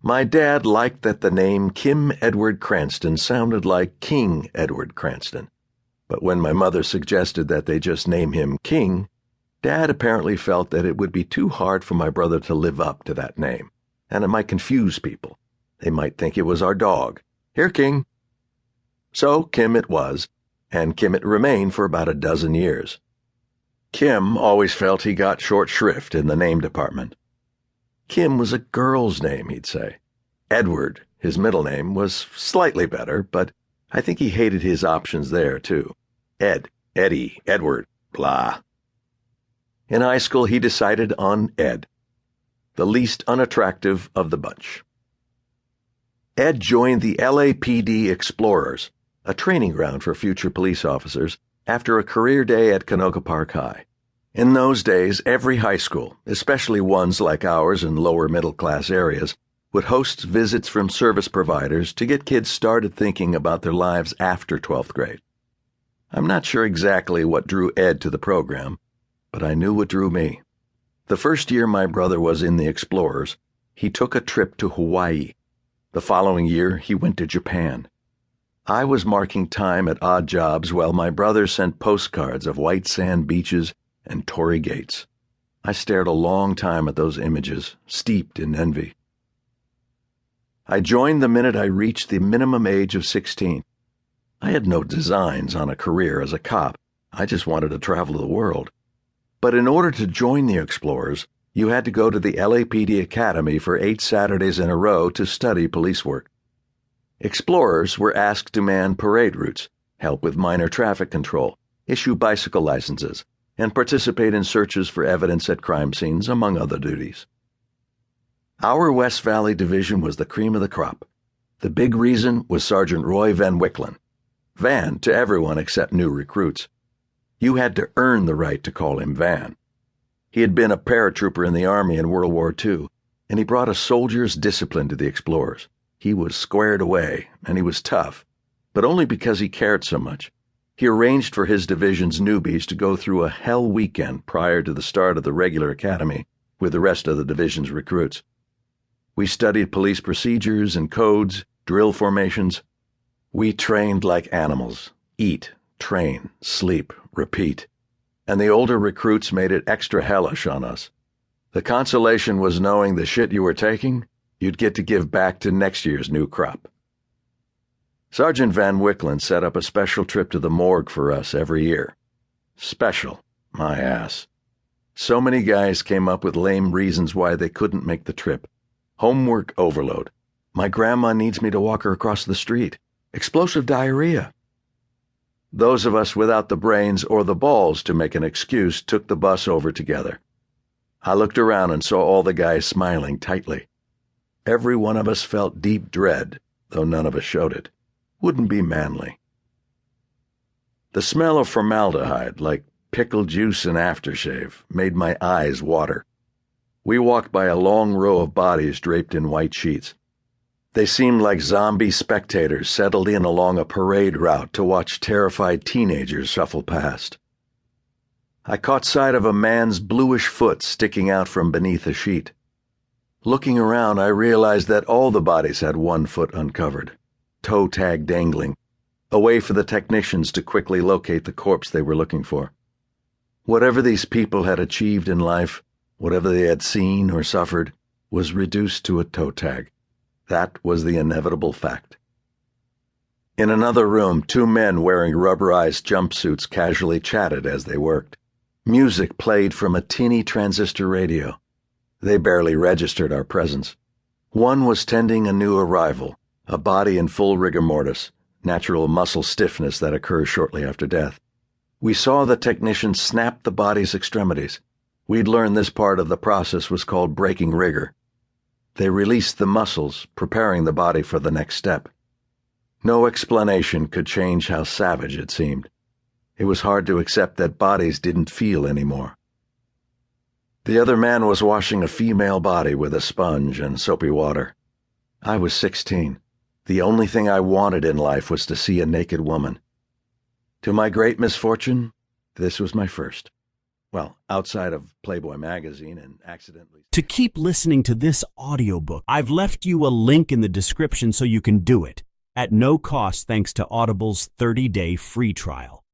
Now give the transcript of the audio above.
My dad liked that the name Kim Edward Cranston sounded like King Edward Cranston, but when my mother suggested that they just name him King, Dad apparently felt that it would be too hard for my brother to live up to that name, and it might confuse people. They might think it was our dog. Here, King. So Kim it was, and Kim it remained for about a dozen years. Kim always felt he got short shrift in the name department. Kim was a girl's name, he'd say. Edward, his middle name, was slightly better, but I think he hated his options there, too. Ed, Eddie, Edward, blah. In high school, he decided on Ed, the least unattractive of the bunch. Ed joined the LAPD Explorers, a training ground for future police officers, after a career day at Canoga Park High. In those days, every high school, especially ones like ours in lower middle-class areas, would host visits from service providers to get kids started thinking about their lives after 12th grade. I'm not sure exactly what drew Ed to the program, but I knew what drew me. The first year my brother was in the Explorers, he took a trip to Hawaii. The following year, he went to Japan. I was marking time at odd jobs while my brother sent postcards of white sand beaches and Tory gates. I stared a long time at those images, steeped in envy. I joined the minute I reached the minimum age of 16. I had no designs on a career as a cop. I just wanted to travel the world. But in order to join the Explorers, you had to go to the LAPD Academy for 8 Saturdays in a row to study police work. Explorers were asked to man parade routes, help with minor traffic control, issue bicycle licenses, and participate in searches for evidence at crime scenes, among other duties. Our West Valley Division was the cream of the crop. The big reason was Sergeant Roy Van Wicklen. Van to everyone except new recruits. You had to earn the right to call him Van. He had been a paratrooper in the Army in World War II, and he brought a soldier's discipline to the Explorers. He was squared away, and he was tough, but only because he cared so much. He arranged for his division's newbies to go through a hell weekend prior to the start of the regular academy with the rest of the division's recruits. We studied police procedures and codes, drill formations. We trained like animals. Eat, train, sleep, repeat. And the older recruits made it extra hellish on us. The consolation was knowing the shit you were taking, you'd get to give back to next year's new crop. Sergeant Van Wicklen set up a special trip to the morgue for us every year. Special, my ass. So many guys came up with lame reasons why they couldn't make the trip. Homework overload. My grandma needs me to walk her across the street. Explosive diarrhea. Those of us without the brains or the balls to make an excuse took the bus over together. I looked around and saw all the guys smiling tightly. Every one of us felt deep dread, though none of us showed it. Wouldn't be manly. The smell of formaldehyde, like pickle juice and aftershave, made my eyes water. We walked by a long row of bodies draped in white sheets. They seemed like zombie spectators settled in along a parade route to watch terrified teenagers shuffle past. I caught sight of a man's bluish foot sticking out from beneath a sheet. Looking around, I realized that all the bodies had one foot uncovered, toe tag dangling, a way for the technicians to quickly locate the corpse they were looking for. Whatever these people had achieved in life, whatever they had seen or suffered, was reduced to a toe tag. That was the inevitable fact. In another room, 2 men wearing rubberized jumpsuits casually chatted as they worked. Music played from a tinny transistor radio. They barely registered our presence. One was tending a new arrival, a body in full rigor mortis, natural muscle stiffness that occurs shortly after death. We saw the technician snap the body's extremities. We'd learned this part of the process was called breaking rigor. They released the muscles, preparing the body for the next step. No explanation could change how savage it seemed. It was hard to accept that bodies didn't feel anymore. The other man was washing a female body with a sponge and soapy water. I was 16. The only thing I wanted in life was to see a naked woman. To my great misfortune, this was my first. Well, outside of Playboy magazine and accidentally. To keep listening to this audiobook, I've left you a link in the description so you can do it at no cost thanks to Audible's 30-day free trial.